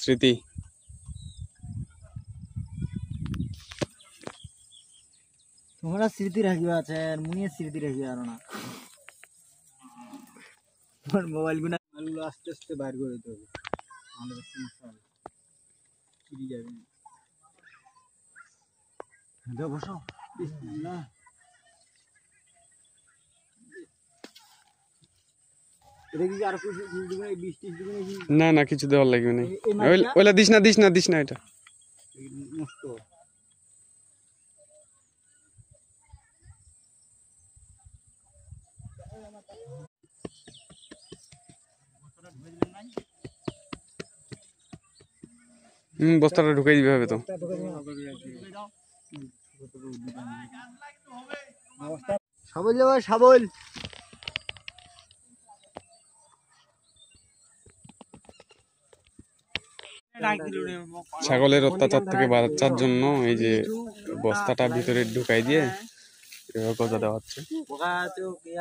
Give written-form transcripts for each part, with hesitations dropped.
স্মৃতি। তোমরা স্মৃতি রাখিবা আছে আর মুনিয়ে স্মৃতি রাখিবা আর না আমার মোবাইল গুলো আস্তে আস্তে বাইর করে দিতে হবে আমাদের সমস্যা হবে চুরি যাবে দাও বসো বিসমিল্লাহ এটা কি আর কিছু দিবেন এই 20 30 দিবেন না না কিছু দেওয়ার লাগবে না ওইলা দিস না এটা নষ্ট বস্তাটা ঢুকাই দিবে হবে তো। সাবল যাবে সাবল ছাগলের অত্যাচার থেকে বাঁচার জন্য এই যে বস্তাটা ভিতরে ঢুকাই দিয়ে এভাবে গজা দেওয়া হচ্ছে।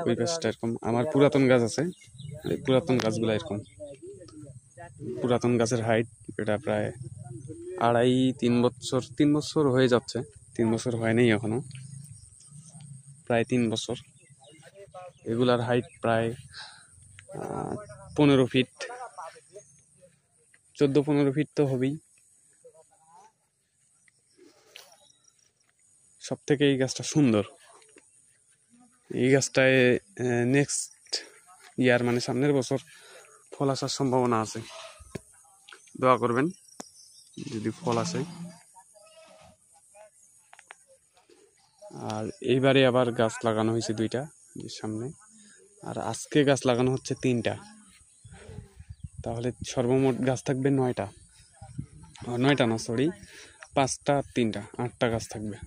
ওই গাছটা এরকম আমার পুরাতন গাছ আছে, এই পুরাতন গাছগুলো এরকম পুরাতন গাছের হাইট এটা প্রায় 3 বছর হয়ে যাচ্ছে, 3 বছর হয় নাই এখনো, প্রায় 3 বছর। এগুলার হাইট প্রায় 15 ফিট, 14-15 ফিট তো হবেই। সব থেকে এই গাছটা সুন্দর। এই গাছটায় নেক্সট ইয়ার মানে সামনের বছর ফল আসার সম্ভাবনা আছে, দোয়া করবেন যদি ফল আসে। আর এইবারে আবার গাছ লাগানো হয়েছে 2টা সামনে, আর আজকে গাছ লাগানো হচ্ছে 3টা, তাহলে সর্বমোট গাছ থাকবে 9টা। 9টা না সরি 5টা 3টা 8টা গাছ থাকবে।